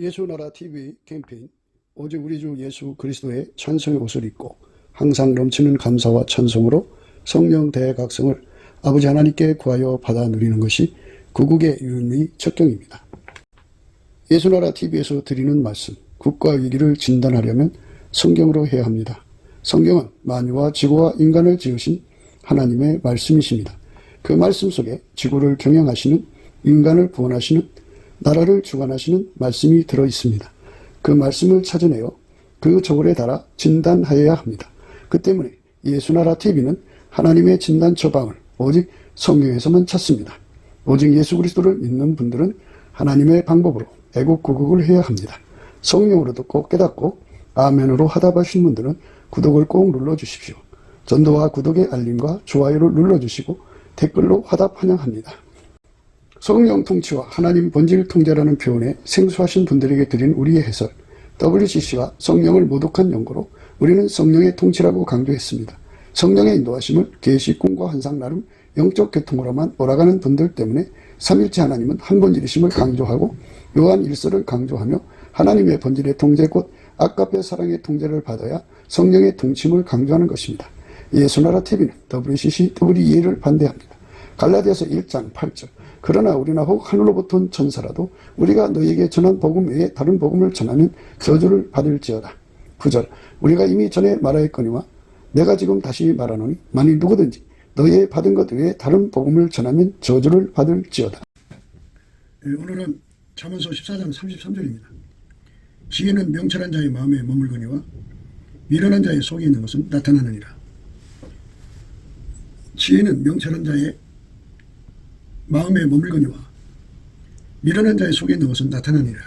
예수나라 TV 캠페인 오직 우리 주 예수 그리스도의 찬송의 옷을 입고 항상 넘치는 감사와 찬송으로 성령 대각성을 아버지 하나님께 구하여 받아 누리는 것이 구국의 유일의 척경입니다. 예수나라 TV에서 드리는 말씀, 국가 위기를 진단하려면 성경으로 해야 합니다. 성경은 만유와 지구와 인간을 지으신 하나님의 말씀이십니다. 그 말씀 속에 지구를 경영하시는, 인간을 구원하시는, 나라를 주관하시는 말씀이 들어있습니다. 그 말씀을 찾아내어 그 저울에 달아 진단하여야 합니다. 그 때문에 예수나라 TV는 하나님의 진단 처방을 오직 성경에서만 찾습니다. 오직 예수 그리스도를 믿는 분들은 하나님의 방법으로 애국구국을 해야 합니다. 성령으로 듣고 깨닫고 아멘으로 화답하신 분들은 구독을 꼭 눌러주십시오. 전도와 구독의 알림과 좋아요를 눌러주시고 댓글로 화답 환영합니다. 성령 통치와 하나님 본질 통제라는 표현에 생소하신 분들에게 드린 우리의 해설, WCC가 성령을 모독한 연고로 우리는 성령의 통치라고 강조했습니다. 성령의 인도하심을 계시, 꿈과 환상 나름 영적 계통으로만 몰아가는 분들 때문에 삼일체 하나님은 한 본질이심을 강조하고 요한 1서를 강조하며 하나님의 본질의 통제 곧 아까페 사랑의 통제를 받아야 성령의 통치임을 강조하는 것입니다. 예수나라 TV는 WCC, WEA를 반대합니다. 갈라디아서 1장 8절 그러나 우리나 혹 하늘로부터 온 천사라도 우리가 너희에게 전한 복음 외에 다른 복음을 전하면 저주를 받을지어다. 9절 우리가 이미 전에 말하였거니와 내가 지금 다시 말하노니 만일 누구든지 너희의 받은 것 외에 다른 복음을 전하면 저주를 받을지어다. 오늘은 잠언서 14장 33절입니다. 지혜는 명철한 자의 마음에 머물거니와 미련한 자의 속에 있는 것은 나타나느니라. 지혜는 명철한 자의 마음에 머물거니와 미련한 자의 속에 있는 것은 나타나니라.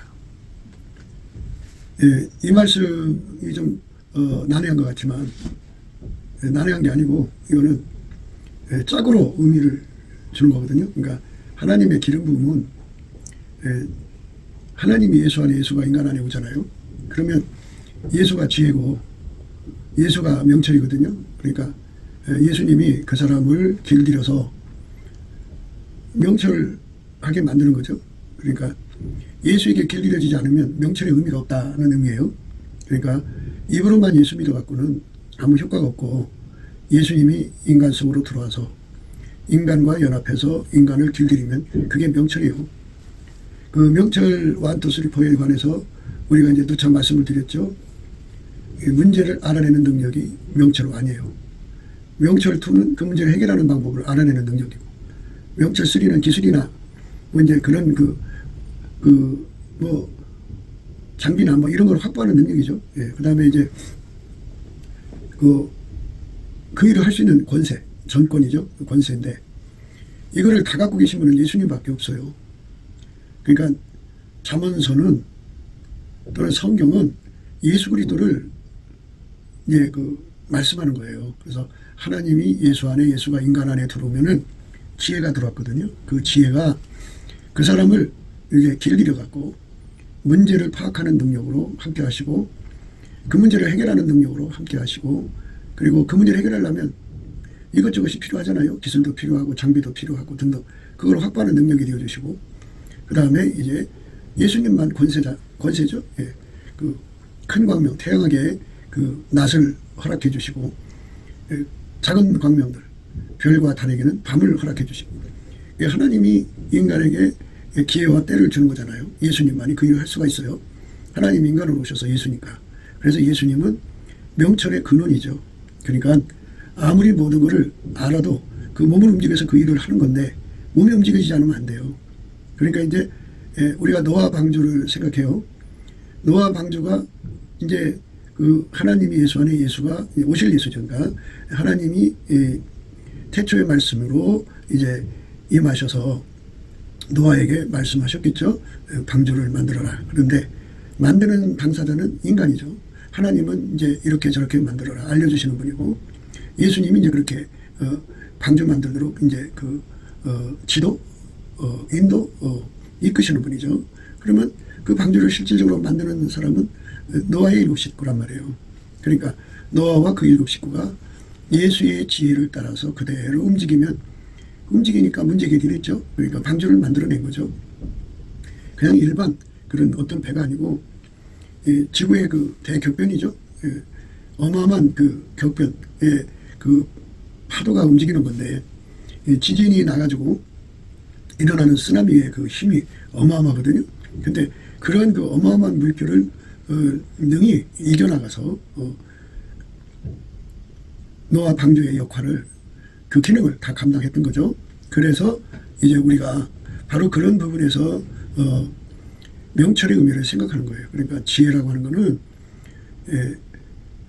이 말씀이 좀 난해한 것 같지만 난해한 게 아니고 이거는 짝으로 의미를 주는 거거든요. 그러니까 하나님의 기름 부음은 하나님이 예수 안에 예수가 인간 안에 오잖아요. 그러면 예수가 지혜고 예수가 명철이거든요. 그러니까 예수님이 그 사람을 길들여서 명철하게 만드는 거죠. 그러니까 예수에게 길들여지지 않으면 명철의 의미가 없다는 의미예요. 그러니까 입으로만 예수 믿어갖고는 아무 효과가 없고 예수님이 인간 속으로 들어와서 인간과 연합해서 인간을 길들이면 그게 명철이에요. 그 명철 1, 2, 3, 4에 관해서 우리가 이제 누차 말씀을 드렸죠. 문제를 알아내는 능력이 명철 1이에요. 명철 2는 그 문제를 해결하는 방법을 알아내는 능력이고 명철 3는 기술이나 뭐 이제 그런 뭐 장비나 뭐 이런 걸 확보하는 능력이죠. 예. 그 다음에 이제 그 일을 할 수 있는 권세, 전권이죠. 권세인데 이거를 다 갖고 계신 분은 예수님밖에 없어요. 그러니까 잠언서는 또는 성경은 예수 그리스도를 이제 말씀하는 거예요. 그래서 하나님이 예수 안에 예수가 인간 안에 들어오면은 지혜가 들어왔거든요. 그 지혜가 그 사람을 이제 길들여 갖고 문제를 파악하는 능력으로 함께 하시고 그 문제를 해결하는 능력으로 함께 하시고 그리고 그 문제를 해결하려면 이것저것이 필요하잖아요. 기술도 필요하고 장비도 필요하고 등등 그걸 확보하는 능력이 되어주시고 그 다음에 이제 예수님만 권세죠. 예. 그 큰 광명, 태양하게 그 낮을 허락해 주시고 예. 작은 광명들 별과 달에게는 밤을 허락해 주시고 하나님이 인간에게 기회와 때를 주는 거잖아요. 예수님만이 그 일을 할 수가 있어요. 하나님 인간으로 오셔서 예수니까. 그래서 예수님은 명철의 근원이죠. 그러니까 아무리 모든 것을 알아도 그 몸을 움직여서 그 일을 하는 건데 몸이 움직이지 않으면 안 돼요. 그러니까 이제 우리가 노아 방주를 생각해요. 노아 방주가 이제 그 하나님이 예수 안에 예수가 오실 예수죠. 그러니까 하나님이 태초의 말씀으로 이제 임하셔서 노아에게 말씀하셨겠죠. 방주를 만들어라. 그런데 만드는 당사자는 인간이죠. 하나님은 이제 이렇게 저렇게 만들어라 알려주시는 분이고 예수님이 이제 그렇게 방주 만들도록 이제 지도, 인도, 이끄시는 분이죠. 그러면 그 방주를 실질적으로 만드는 사람은 노아의 7 식구란 말이에요. 그러니까 노아와 그 7 식구가 예수의 지혜를 따라서 그대로 움직이니까 문제 해결했죠. 그러니까 방주를 만들어낸 거죠. 그냥 일반 그런 어떤 배가 아니고 지구의 그 대격변이죠. 어마어마한 그 격변의 그 파도가 움직이는 건데 지진이 나가지고 일어나는 쓰나미의 그 힘이 어마어마하거든요. 근데 그런 그 어마어마한 물결을 능히 이겨나가서 노아 방주의 역할을 그 기능을 다 감당했던 거죠. 그래서 이제 우리가 바로 그런 부분에서 명철의 의미를 생각하는 거예요. 그러니까 지혜라고 하는 거는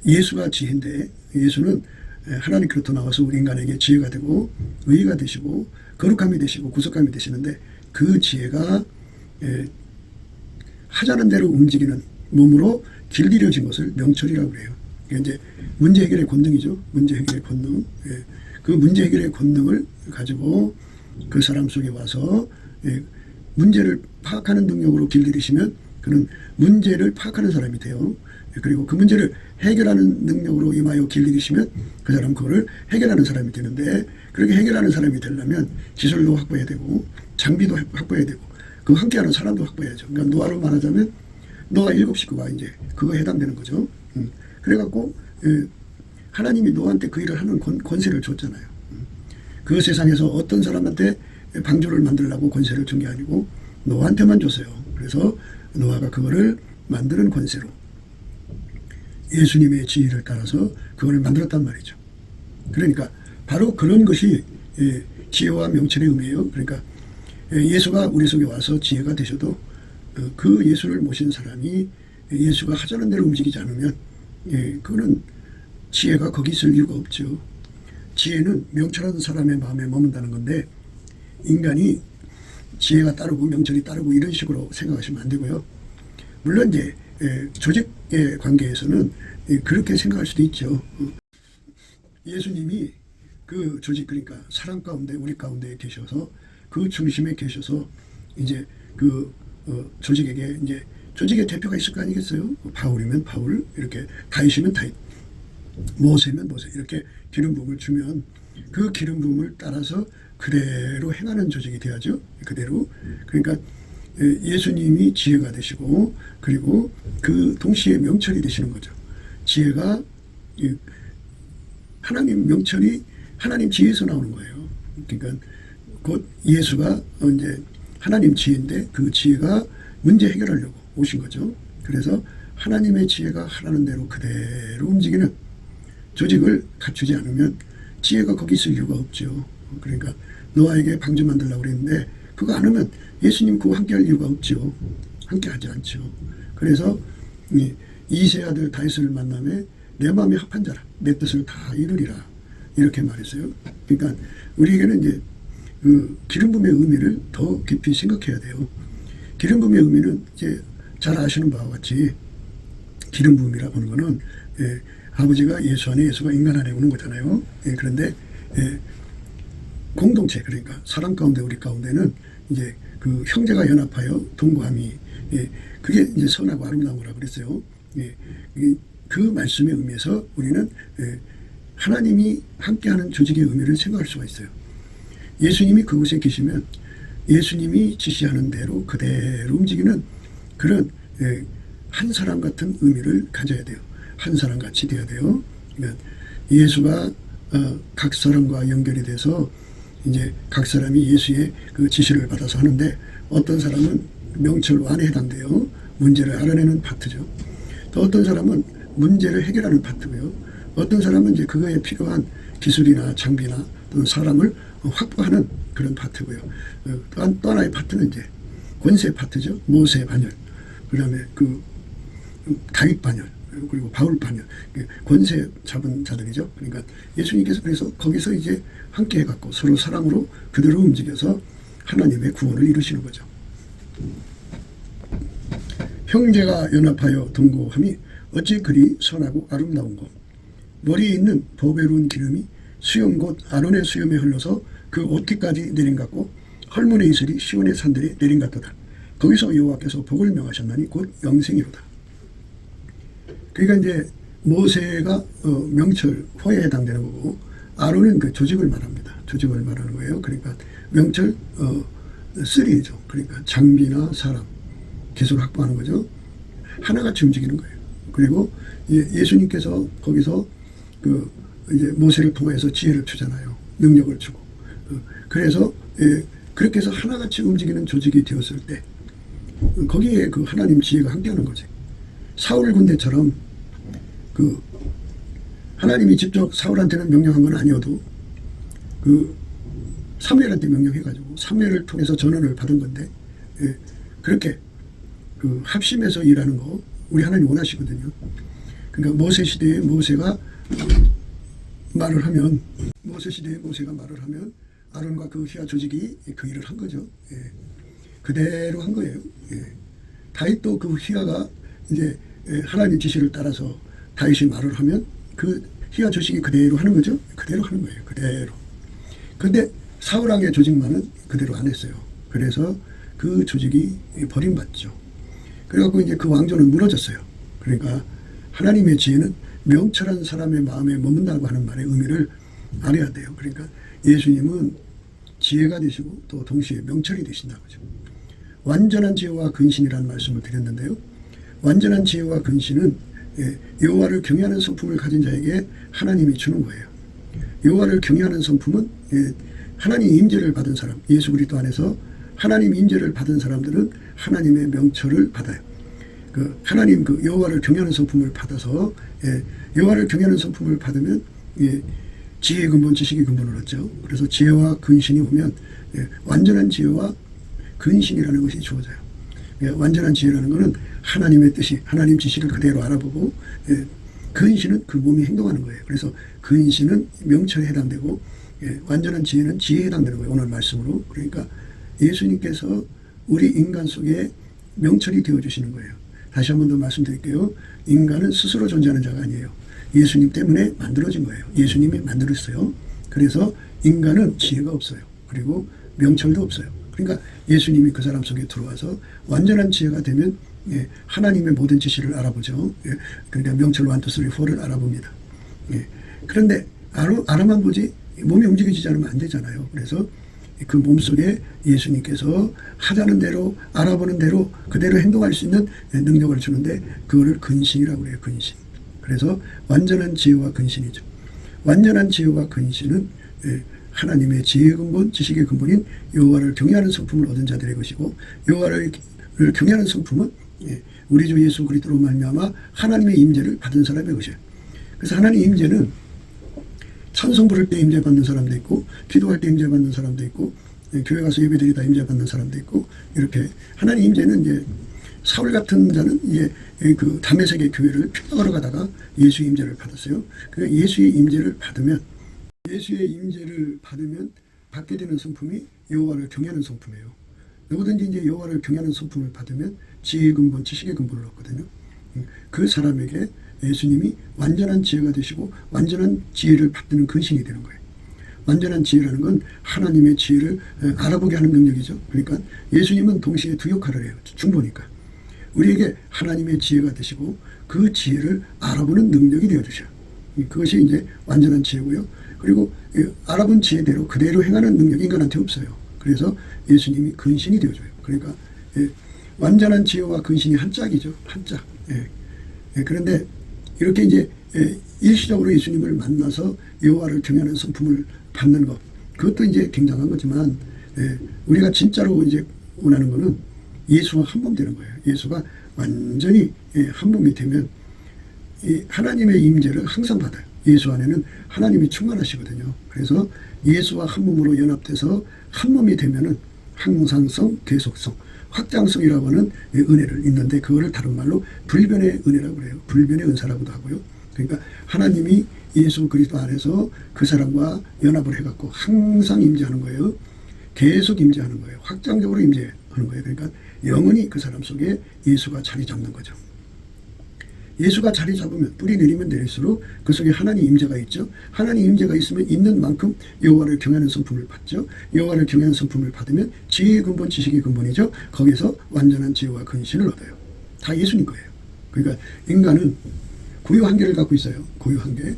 예수가 지혜인데 예수는 하나님께로부터 나와서 우리 인간에게 지혜가 되고 의가 되시고 거룩함이 되시고 구속함이 되시는데 그 지혜가 하자는 대로 움직이는 몸으로 길들여진 것을 명철이라고 그래요. 이게 이제 문제 해결의 권능이죠. 문제 해결의 권능. 그 문제 해결의 권능을 가지고 그 사람 속에 와서 문제를 파악하는 능력으로 길들이시면 그는 문제를 파악하는 사람이 돼요. 그리고 그 문제를 해결하는 능력으로 임하여 길들이시면 그 사람 그거를 해결하는 사람이 되는데 그렇게 해결하는 사람이 되려면 기술도 확보해야 되고 장비도 확보해야 되고 그 함께하는 사람도 확보해야죠. 그러니까 노아로 말하자면 노아 7 식구가 이제 그거 해당되는 거죠. 그래갖고 하나님이 노아한테 그 일을 하는 권세를 줬잖아요. 그 세상에서 어떤 사람한테 방주를 만들려고 권세를 준 게 아니고 노아한테만 줬어요. 그래서 노아가 그거를 만드는 권세로 예수님의 지혜를 따라서 그걸 만들었단 말이죠. 그러니까 바로 그런 것이 지혜와 명철의 의미예요. 그러니까 예수가 우리 속에 와서 지혜가 되셔도 그 예수를 모신 사람이 예수가 하자는 대로 움직이지 않으면 그거는 지혜가 거기 있을 이유가 없죠. 지혜는 명철한 사람의 마음에 머문다는 건데 인간이 지혜가 따르고 명철이 따르고 이런 식으로 생각하시면 안 되고요. 물론 이제 조직의 관계에서는 그렇게 생각할 수도 있죠. 예수님이 그 조직 그러니까 사람 가운데 우리 가운데 계셔서 그 중심에 계셔서 이제 그 조직에게 이제 조직의 대표가 있을 거 아니겠어요? 바울이면 바울 이렇게 다윗이면 다윗 모세면 모세 이렇게 기름 부음을 주면 그 기름 부음을 따라서 그대로 행하는 조직이 돼야죠. 그대로. 그러니까 예수님이 지혜가 되시고 그리고 그 동시에 명철이 되시는 거죠. 지혜가 하나님 명철이 하나님 지혜에서 나오는 거예요. 그러니까 곧 예수가 이제 하나님 지혜인데 그 지혜가 문제 해결하려고 오신 거죠. 그래서 하나님의 지혜가 하라는 대로 그대로 움직이는 조직을 갖추지 않으면 지혜가 거기 있을 이유가 없죠. 그러니까 노아에게 방주 만들려고 그랬는데 그거 안 하면 예수님 그거 함께 할 이유가 없죠. 함께 하지 않죠. 그래서 이세 아들 다윗을 만남에 내 마음에 합한 자라 내 뜻을 다 이루리라 이렇게 말했어요. 그러니까 우리에게는 이제 그 기름 부음의 의미를 더 깊이 생각해야 돼요. 기름 부음의 의미는 이제 잘 아시는 바와 같이 기름 부음이라고 하는 거는 아버지가 예수 안에 예수가 인간 안에 오는 거잖아요. 그런데 공동체 그러니까 사람 가운데 우리 가운데는 이제 그 형제가 연합하여 동거함이 그게 이제 선하고 아름다운 거라고 그랬어요. 그 말씀의 의미에서 우리는 하나님이 함께하는 조직의 의미를 생각할 수가 있어요. 예수님이 그곳에 계시면 예수님이 지시하는 대로 그대로 움직이는 그런 한 사람 같은 의미를 가져야 돼요. 한 사람 같이 돼야 돼요. 그러니까 예수가 각 사람과 연결이 돼서 이제 각 사람이 예수의 그 지시를 받아서 하는데 어떤 사람은 명철완에 해당돼요. 문제를 알아내는 파트죠. 또 어떤 사람은 문제를 해결하는 파트고요. 어떤 사람은 이제 그거에 필요한 기술이나 장비나 또는 사람을 확보하는 그런 파트고요. 또 하나의 파트는 이제 권세 파트죠. 모세 반열, 그 다음에 그 다윗 반열, 그리고 바울 반열, 권세 잡은 자들이죠. 그러니까 예수님께서 그래서 거기서 이제 함께 해갖고 서로 사랑으로 그대로 움직여서 하나님의 구원을 이루시는 거죠. 형제가 연합하여 동거함이 어찌 그리 선하고 아름다운고 머리에 있는 보배로운 기름이 수염 곧 아론의 수염에 흘러서 그 옷깃까지 내린 같고 헐문의 이슬이 시온의 산들이 내린 같도다. 거기서 여호와께서 복을 명하셨나니 곧 영생이로다. 그러니까 이제 모세가 명철 호에 해당되는 거고 아론은 그 조직을 말합니다. 조직을 말하는 거예요. 그러니까 명철 3죠. 그러니까 장비나 사람 계속 확보하는 거죠. 하나같이 움직이는 거예요. 그리고 예수님께서 거기서 그 이제 모세를 통해서 지혜를 주잖아요. 능력을 주고. 그래서 그렇게 해서 하나같이 움직이는 조직이 되었을 때 거기에 그 하나님 지혜가 함께하는 거지. 사울 군대처럼 그 하나님이 직접 사울한테는 명령한 건 아니어도 그 사무엘한테 명령해가지고 사무엘을 통해서 전언을 받은 건데 그렇게 그 합심해서 일하는 거 우리 하나님 원하시거든요. 그러니까 모세 시대에 모세가 말을 하면 아론과 그 휘하 조직이 그 일을 한 거죠. 그대로 한 거예요. 다윗도 그 휘하가 이제 하나님 지시를 따라서 다윗이 말을 하면 그 휘하 조직이 그대로 하는 거죠. 그대로 하는 거예요. 그대로. 근데 사울왕의 조직만은 그대로 안 했어요. 그래서 그 조직이 버림받죠. 그래갖고 이제 그 왕조는 무너졌어요. 그러니까 하나님의 지혜는 명철한 사람의 마음에 머문다고 하는 말의 의미를 알아야 돼요. 그러니까 예수님은 지혜가 되시고 또 동시에 명철이 되신다고죠. 완전한 지혜와 근신이라는 말씀을 드렸는데요. 완전한 지혜와 근신은 여호와를 경외하는 성품을 가진 자에게 하나님이 주는 거예요. 여호와를 경외하는 성품은 하나님 임재를 받은 사람, 예수 그리스도 안에서 하나님 임재를 받은 사람들은 하나님의 명철을 받아요. 그 하나님 그 여호와를 경외하는 성품을 받아서 여호와를 경외하는 성품을 받으면 지혜의 근본, 지식의 근본을 얻죠. 그래서 지혜와 근신이 오면 완전한 지혜와 근신이라는 것이 주어져요. 완전한 지혜라는 것은 하나님의 뜻이, 하나님 지시를 그대로 알아보고 근신은 그 몸이 행동하는 거예요. 그래서 근신은 명철에 해당되고 완전한 지혜는 지혜에 해당되는 거예요. 오늘 말씀으로. 그러니까 예수님께서 우리 인간 속에 명철이 되어주시는 거예요. 다시 한 번 더 말씀드릴게요. 인간은 스스로 존재하는 자가 아니에요. 예수님 때문에 만들어진 거예요. 예수님이 만들었어요. 그래서 인간은 지혜가 없어요. 그리고 명철도 없어요. 그러니까 예수님이 그 사람 속에 들어와서 완전한 지혜가 되면 하나님의 모든 지시를 알아보죠. 그러니까 명철 1, 2, 3, 4를 알아봅니다. 그런데 알아만 보지 몸이 움직여지지 않으면 안 되잖아요. 그래서 그 몸속에 예수님께서 하자는 대로 알아보는 대로 그대로 행동할 수 있는 능력을 주는데 그거를 근신이라고 해요. 근신. 그래서 완전한 지혜와 근신이죠. 완전한 지혜와 근신은 하나님의 지혜의 근본, 지식의 근본인 여호와를 경외하는 성품을 얻은 자들의 것이고 여호와를 경외하는 성품은 우리 주 예수 그리스도로 말미암아 하나님의 임재를 받은 사람의 것이에요. 그래서 하나님 임재는 찬송 부를 때 임재 받는 사람도 있고 기도할 때 임재 받는 사람도 있고 교회 가서 예배드리다 임재 받는 사람도 있고 이렇게 하나님 임재는 이제 사울 같은 자는 이제 그 다메섹의 교회를 평강하러 가다가 예수의 임재를 받았어요. 그러니까 예수의 임재를 받으면 받게 되는 성품이 여호와를 경외하는 성품이에요. 누구든지 이제 여호와를 경외하는 성품을 받으면 지혜의 근본, 지식의 근본을 얻거든요. 그 사람에게 예수님이 완전한 지혜가 되시고 완전한 지혜를 받는 근신이 되는 거예요. 완전한 지혜라는 건 하나님의 지혜를 알아보게 하는 능력이죠. 그러니까 예수님은 동시에 두 역할을 해요. 중보니까. 우리에게 하나님의 지혜가 되시고 그 지혜를 알아보는 능력이 되어주셔요. 그것이 이제 완전한 지혜고요. 그리고 알아본 지혜대로 그대로 행하는 능력이 인간한테 없어요. 그래서 예수님이 근신이 되어줘요. 그러니까 완전한 지혜와 근신이 한 짝이죠. 한 짝. 그런데 이렇게 이제 일시적으로 예수님을 만나서 여호와를 경외하는 성품을 받는 것, 그것도 이제 굉장한 거지만 우리가 진짜로 이제 원하는 거는 예수와 한 몸 되는 거예요. 예수가 완전히 한 몸이 되면 하나님의 임재를 항상 받아요. 예수 안에는 하나님이 충만하시거든요. 그래서 예수와 한 몸으로 연합돼서 한 몸이 되면은 항상성, 계속성, 확장성이라고 하는 은혜를 있는데 그거를 다른 말로 불변의 은혜라고 그래요. 불변의 은사라고도 하고요. 그러니까 하나님이 예수 그리스도 안에서 그 사람과 연합을 해갖고 항상 임재하는 거예요. 계속 임재하는 거예요. 확장적으로 임재하는 거예요. 그러니까 영원히 그 사람 속에 예수가 자리 잡는 거죠. 예수가 자리 잡으면 뿌리 내리면 내릴수록 그 속에 하나님 임재가 있죠. 하나님 임재가 있으면 있는 만큼 여호와를 경외하는 성품을 받죠. 여호와를 경외하는 성품을 받으면 지혜의 근본, 지식의 근본이죠. 거기서 완전한 지혜와 근신을 얻어요. 다 예수님 거예요. 그러니까 인간은 고유 한계를 갖고 있어요. 고유 한계.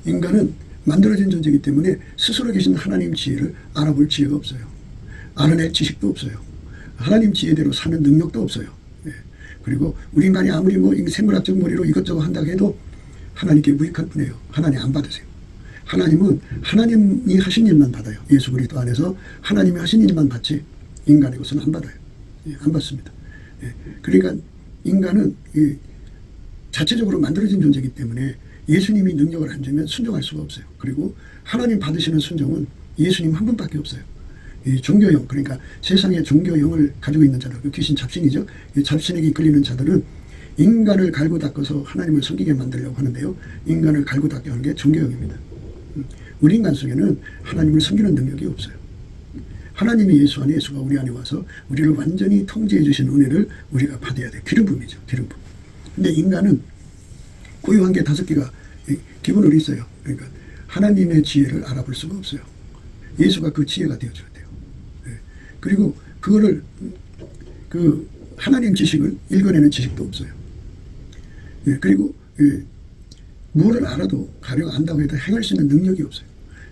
인간은 만들어진 존재이기 때문에 스스로 계신 하나님 지혜를 알아볼 지혜가 없어요. 알아낼 지식도 없어요. 하나님 지혜대로 사는 능력도 없어요. 그리고 우리 인간이 아무리 뭐 생물학적 머리로 이것저것 한다고 해도 하나님께 무익할 뿐이에요. 하나님 안 받으세요. 하나님은 하나님이 하신 일만 받아요. 예수 그리스도 안에서 하나님이 하신 일만 받지 인간의 것은 안 받아요. 예, 안 받습니다. 예, 그러니까 인간은 자체적으로 만들어진 존재이기 때문에 예수님이 능력을 안 주면 순종할 수가 없어요. 그리고 하나님 받으시는 순종은 예수님 한 분밖에 없어요. 이 종교형, 그러니까 세상의 종교형을 가지고 있는 자들, 그 귀신 잡신이죠. 이 잡신에게 이끌리는 자들은 인간을 갈고 닦아서 하나님을 섬기게 만들려고 하는데요. 인간을 갈고 닦게 하는 게 종교형입니다. 우리 인간 속에는 하나님을 섬기는 능력이 없어요. 하나님이 예수 안에, 예수가 우리 안에 와서 우리를 완전히 통제해 주신 은혜를 우리가 받아야 돼요. 기름 부음이죠. 기름 부음. 근데 인간은 고유한 게 5개가 기본으로 있어요. 그러니까 하나님의 지혜를 알아볼 수가 없어요. 예수가 그 지혜가 되어줘야 돼요. 그리고 그거를 하나님 지식을 읽어내는 지식도 없어요. 그리고 무엇을 알아도 가령 안다고 해도 행할 수 있는 능력이 없어요.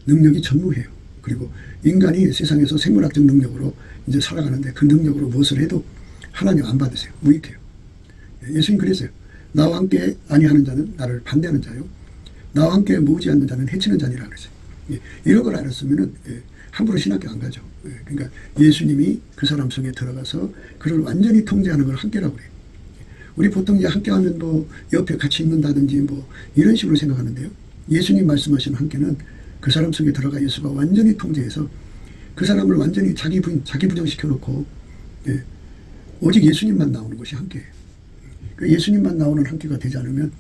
능력이 전무해요. 그리고 인간이 세상에서 생물학적 능력으로 이제 살아가는데 그 능력으로 무엇을 해도 하나님 안 받으세요. 무익해요. 예수님 그랬어요. 나와 함께 아니하는 자는 나를 반대하는 자요. 나와 함께 모으지 않는 자는 해치는 자니라 그랬어요. 이런 걸 알았으면은 함부로 신학교 안 가죠. 그러니까 예수님이 그 사람 속에 들어가서 그를 완전히 통제하는 걸 함께라고 그래요. 우리 보통 이제 함께하면 뭐 옆에 같이 있는다든지 뭐 이런 식으로 생각하는데요. 예수님 말씀하시는 함께는 그 사람 속에 들어가 예수가 완전히 통제해서 그 사람을 완전히 자기 부정시켜 놓고 오직 예수님만 나오는 것이 함께예요. 그 예수님만 나오는 함께가 되지 않으면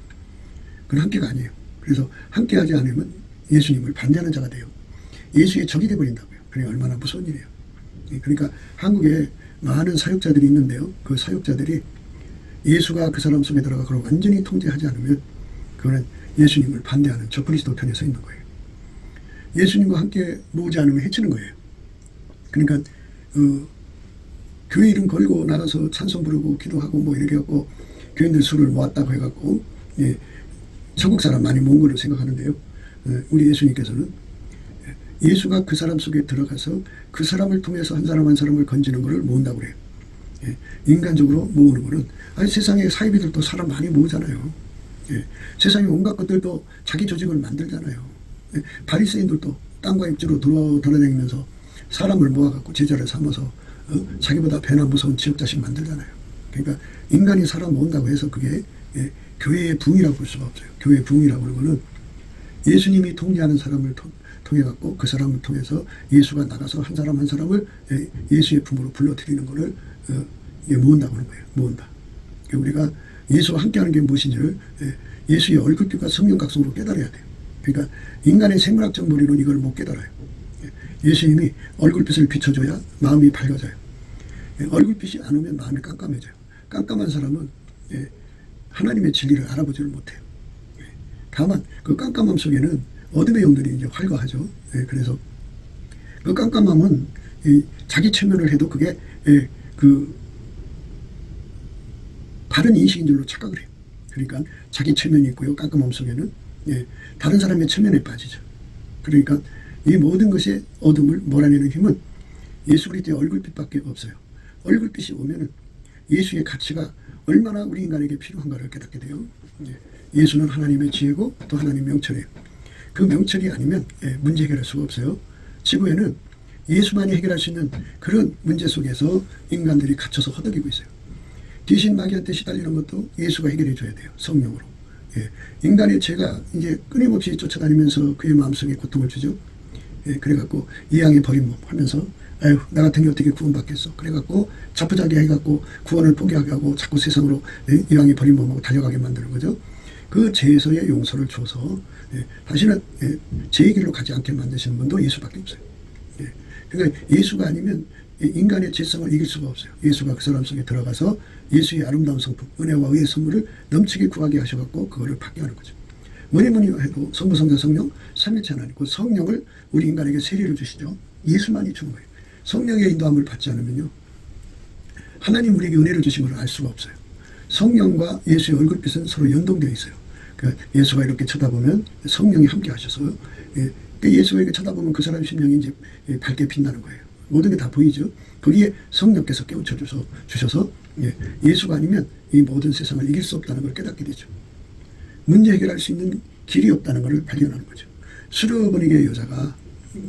그건 함께가 아니에요. 그래서 함께하지 않으면 예수님을 반대하는 자가 돼요. 예수의 적이 되어버린다고요. 그러니까 얼마나 무서운 일이에요. 그러니까 한국에 많은 사역자들이 있는데요. 그 사역자들이 예수가 그 사람 속에 들어가 그걸 완전히 통제하지 않으면 그거는 예수님을 반대하는 적그리스도 편에 서 있는 거예요. 예수님과 함께 모으지 않으면 해치는 거예요. 그러니까 교회 이름 걸고 나가서 찬송 부르고 기도하고 뭐 이렇게 해갖고 교인들 수를 모았다고 해갖고 천국 사람 많이 모은 걸로 생각하는데요. 우리 예수님께서는 예수가 그 사람 속에 들어가서 그 사람을 통해서 한 사람 한 사람을 건지는 것을 모은다고 그래요. 인간적으로 모으는 거는 아니 세상에 사이비들도 사람 많이 모으잖아요. 세상에 온갖 것들도 자기 조직을 만들잖아요. 바리새인들도 땅과 입지로 돌아다니면서 사람을 모아갖고 제자를 삼아서 자기보다 배나 무서운 지역자식 만들잖아요. 그러니까 인간이 사람 모은다고 해서 그게 교회의 부흥이라고 볼 수가 없어요. 교회의 부흥이라고 하는 거는 예수님이 통제하는 사람을 통해 갖고 그 사람을 통해서 예수가 나가서 한 사람 한 사람을 예수의 품으로 불러들이는 것을 모은다고 하는 거예요. 모은다. 우리가 예수와 함께하는 게 무엇인지를 예수의 얼굴빛과 성령 각성으로 깨달아야 돼요. 그러니까 인간의 생물학적 머리로는 이걸 못 깨달아요. 예수님이 얼굴빛을 비춰줘야 마음이 밝아져요. 얼굴빛이 안 오면 마음이 깜깜해져요. 깜깜한 사람은 하나님의 진리를 알아보지를 못해요. 다만 그 깜깜함 속에는 어둠의 영들이 이제 활과하죠. 그래서 그 깜깜함은 자기 체면을 해도 그게 다른 인식인 줄로 착각을 해요. 그러니까 자기 체면이 있고요. 깜깜함 속에는 다른 사람의 체면에 빠지죠. 그러니까 이 모든 것의 어둠을 몰아내는 힘은 예수 그리스도의 얼굴빛밖에 없어요. 얼굴빛이 오면은 예수의 가치가 얼마나 우리 인간에게 필요한가를 깨닫게 돼요. 예수는 하나님의 지혜고 또 하나님의 명철이에요. 그 명철이 아니면 문제 해결할 수가 없어요. 지구에는 예수만이 해결할 수 있는 그런 문제 속에서 인간들이 갇혀서 허덕이고 있어요. 귀신 마귀한테 시달리는 것도 예수가 해결해 줘야 돼요. 성령으로. 인간의 죄가 이제 끊임없이 쫓아다니면서 그의 마음속에 고통을 주죠. 그래갖고 이왕이 버린 몸 하면서 아유 나 같은 게 어떻게 구원받겠어. 그래갖고 자포자기 해갖고 구원을 포기하게 하고 자꾸 세상으로 이왕이 버린 몸하고 달려가게 만드는 거죠. 그 죄에서의 용서를 줘서 다시는 죄의 길로 가지 않게 만드시는 분도 예수밖에 없어요. 그러니까 예수가 아니면 인간의 죄성을 이길 수가 없어요. 예수가 그 사람 속에 들어가서 예수의 아름다운 성품, 은혜와 의의 선물을 넘치게 구하게 하셔갖고 그거를 받게 하는 거죠. 뭐니 해도 성부, 성자, 성령, 삼위일체 하나님, 그 성령을 우리 인간에게 세례를 주시죠. 예수만이 주는 거예요. 성령의 인도함을 받지 않으면요, 하나님 우리에게 은혜를 주신 걸 알 수가 없어요. 성령과 예수의 얼굴빛은 서로 연동되어 있어요. 그러니까 예수가 이렇게 쳐다보면 성령이 함께 하셔서 예수가 이렇게 쳐다보면 그 사람 심령이 이제 밝게 빛나는 거예요. 모든 게 다 보이죠. 거기에 성령께서 깨우쳐 주셔서 예, 예수가 아니면 이 모든 세상을 이길 수 없다는 걸 깨닫게 되죠. 문제 해결할 수 있는 길이 없다는 것을 발견하는 거죠. 수르버니게 여자가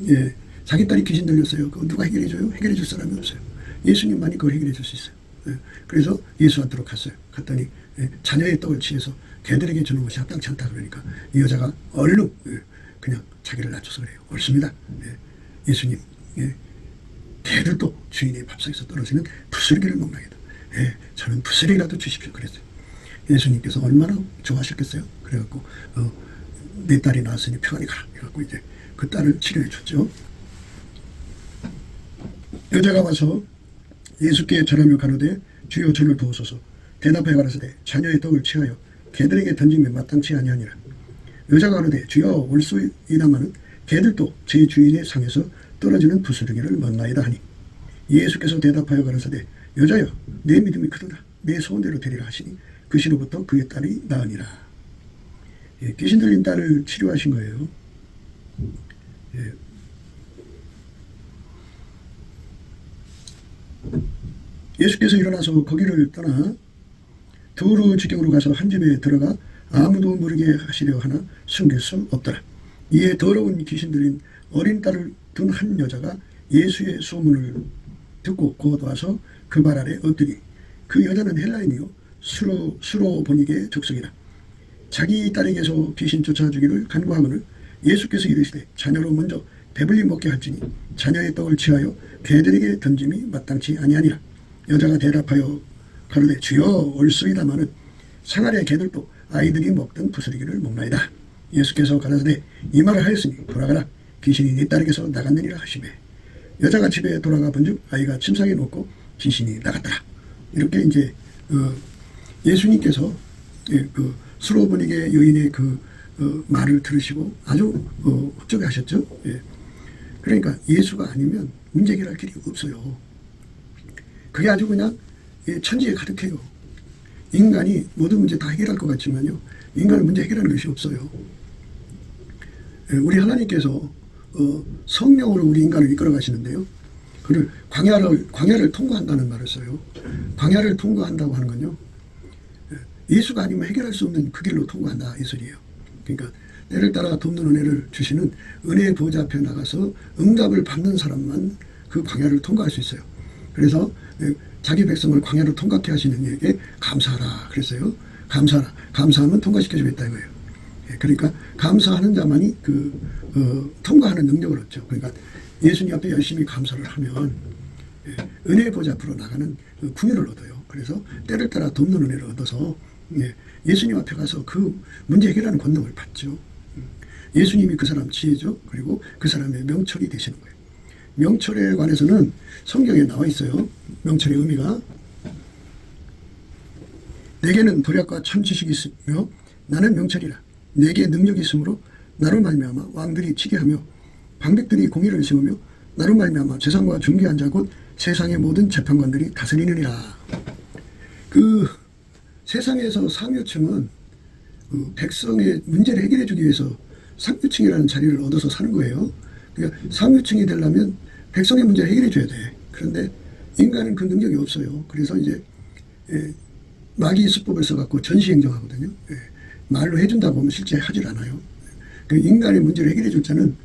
예, 자기 딸이 귀신 들렸어요. 그거 누가 해결해줘요? 해결해줄 사람이 없어요. 예수님만이 그걸 해결해줄 수 있어요. 예, 그래서 예수한테로 갔어요. 갔더니 예, 자녀의 떡을 취해서 개들에게 주는 것이 합당치 않다 그러니까 이 여자가 얼른 예, 그냥 자기를 낮춰서 그래요. 옳습니다. 예, 예수님 예, 개들도 주인의 밥상에서 떨어지는 부스러기를 먹나이다. 예, 저는 부스러기라도 주십시오. 그랬어요. 예수님께서 얼마나 좋아하셨겠어요. 그래갖고 내 딸이 나왔으니 평안히 가라. 그래갖고 이제 그 딸을 치료해 줬죠. 여자가 와서 예수께 절하며 가로되 주여 저를 도우소서. 대답하여 가라사대 자녀의 떡을 취하여 개들에게 던지면 마땅치 아니하니라. 여자가 가로되 주여 올소이다마는 개들도 제 주인의 상에서 떨어지는 부스러기를 먹나이다 하니 예수께서 대답하여 가라사대 여자여 내 믿음이 크도다. 내 소원대로 되리라 하시니 그 시로부터 그의 딸이 나으니라. 예, 귀신 들린 딸을 치료하신 거예요. 예. 예수께서 일어나서 거기를 떠나 두루 지경으로 가서 한 집에 들어가 아무도 모르게 하시려 하나 숨길 수 없더라. 이에 더러운 귀신 들린 어린 딸을 둔 한 여자가 예수의 소문을 듣고 곧 와서 그 발 아래 엎드리 그 여자는 헬라인이요 수로보니게 족속이라. 자기 딸에게서 귀신 쫓아주기를 간구하거늘 예수께서 이르시되 자녀로 먼저 배불리 먹게 할지니 자녀의 떡을 취하여 개들에게 던짐이 마땅치 아니하니라. 여자가 대답하여 가로되 주여 올소이다마는 상아리의 개들도 아이들이 먹던 부스러기를 먹나이다. 예수께서 가라사대 이 말을 하였으니 돌아가라. 귀신이 네 딸에게서 나갔느니라 하시매 여자가 집에 돌아가 본즉 아이가 침상에 누웠고 귀신이 나갔더라. 이렇게 이제 예수님께서 그 수로보니게 여인의 그 말을 들으시고 아주 흡족해 하셨죠. 예. 그러니까 예수가 아니면 문제 해결할 길이 없어요. 그게 아주 그냥 천지에 가득해요. 인간이 모든 문제 다 해결할 것 같지만요. 인간은 문제 해결하는 것이 없어요. 예, 우리 하나님께서 성령으로 우리 인간을 이끌어 가시는데요. 그를 광야를 통과한다는 말을 써요. 광야를 통과한다고 하는 건요. 예수가 아니면 해결할 수 없는 그 길로 통과한다 이 소리예요. 그러니까 때를 따라 돕는 은혜를 주시는 은혜의 보좌 앞에 나가서 응답을 받는 사람만 그 광야를 통과할 수 있어요. 그래서 자기 백성을 광야로 통과케 하시는 이에게 감사하라 그랬어요. 감사하라. 감사하면 통과시켜 주겠다 이거예요. 그러니까 감사하는 자만이 통과하는 능력을 얻죠. 그러니까 예수님 앞에 열심히 감사를 하면 은혜의 보좌 앞으로 나가는 궁유를 얻어요. 그래서 때를 따라 돕는 은혜를 얻어서 예수님 앞에 가서 그 문제 해결하는 권능을 받죠. 예수님이 그 사람 지혜죠. 그리고 그 사람의 명철이 되시는 거예요. 명철에 관해서는 성경에 나와 있어요. 명철의 의미가 내게는 도략과 참 지식이 있으며 나는 명철이라. 내게 능력이 있으므로 나로 말미암아 왕들이 치게하며 방백들이 공의를 세우며 나로 말미암아 재상과 중개한 자 곧 세상의 모든 재판관들이 다스리느니라. 그 세상에서 상류층은 백성의 문제를 해결해 주기 위해서 상류층이라는 자리를 얻어서 사는 거예요. 그러니까 상류층이 되려면 백성의 문제를 해결해 줘야 돼. 그런데 인간은 그 능력이 없어요. 그래서 이제 마귀 수법을 써갖고 전시행정하거든요. 말로 해준다고 하면 실제 하질 않아요. 그 인간의 문제를 해결해 줄 자는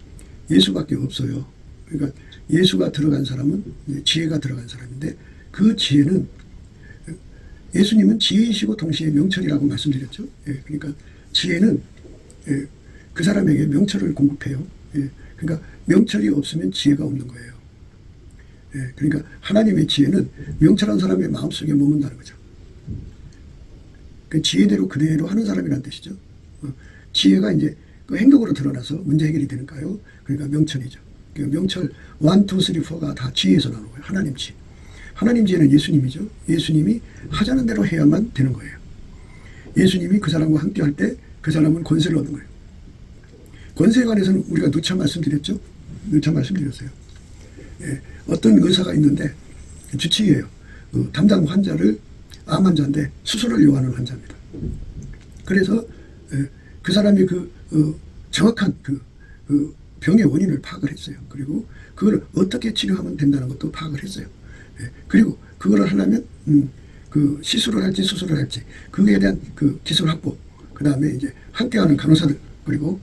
예수밖에 없어요. 그러니까 예수가 들어간 사람은 지혜가 들어간 사람인데 그 지혜는 예수님은 지혜이시고 동시에 명철이라고 말씀드렸죠. 그러니까 지혜는 그 사람에게 명철을 공급해요. 그러니까 명철이 없으면 지혜가 없는 거예요. 그러니까 하나님의 지혜는 명철한 사람의 마음속에 머문다는 거죠. 그 지혜대로 그대로 하는 사람이라는 뜻이죠. 지혜가 이제 그 행동으로 드러나서 문제 해결이 되는가요? 그러니까 명철이죠. 그러니까 명철 1, 2, 3, 4가 다 지혜에서 나오는 거예요. 하나님 지혜. 하나님 지혜는 예수님이죠. 예수님이 하자는 대로 해야만 되는 거예요. 예수님이 그 사람과 함께 할 때 그 사람은 권세를 얻는 거예요. 권세에 관해서는 우리가 누차 말씀드렸죠. 누차 말씀드렸어요. 어떤 의사가 있는데 주치의예요. 담당 환자를 암 환자인데 수술을 요하는 환자입니다. 그래서 그 사람이 정확한 그 병의 원인을 파악을 했어요. 그리고 그걸 어떻게 치료하면 된다는 것도 파악을 했어요. 그리고 그거를 하려면 그 시술을 할지 수술을 할지 그에 대한 그 기술 확보, 그 다음에 이제 함께하는 간호사들, 그리고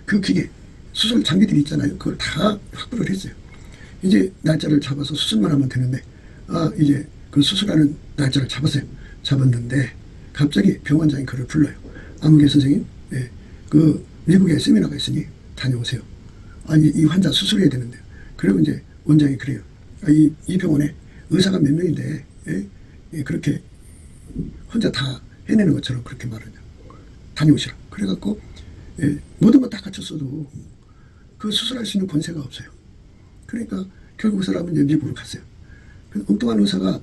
그 기계 수술 장비들이 있잖아요. 그걸 다 확보를 했어요. 이제 날짜를 잡아서 수술만 하면 되는데, 이제 그 수술하는 날짜를 잡았는데 갑자기 병원장이 그를 불러요. 아무개 선생님, 그 미국에 세미나가 있으니 다녀오세요. 아니, 이 환자 수술해야 되는데. 그리고 이제 원장이 그래요. 이 병원에 의사가 몇 명인데, 그렇게 혼자 다 해내는 것처럼 그렇게 말하냐. 다녀오시라. 그래갖고, 모든 거 다 갖췄어도 그 수술할 수 있는 권세가 없어요. 그러니까 결국 그 사람은 이제 미국으로 갔어요. 엉뚱한 의사가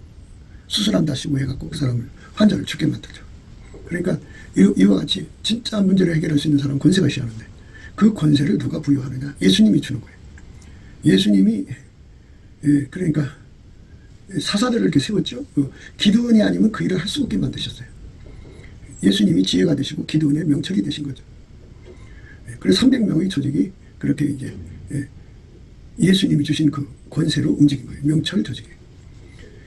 수술한다시고 해갖고 그 사람을, 환자를 죽게 만들죠. 그러니까 이와 같이 진짜 문제를 해결할 수 있는 사람은 권세가 시하는데, 그 권세를 누가 부여하느냐? 예수님이 주는 거예요. 예수님이, 그러니까 사사들을 이렇게 세웠죠. 기드온이 아니면 그 일을 할 수 없게 만드셨어요. 예수님이 지혜가 되시고 기드온의 명철이 되신 거죠. 그래서 300명의 조직이 그렇게 이제 예수님이 주신 그 권세로 움직인 거예요. 명철 조직이.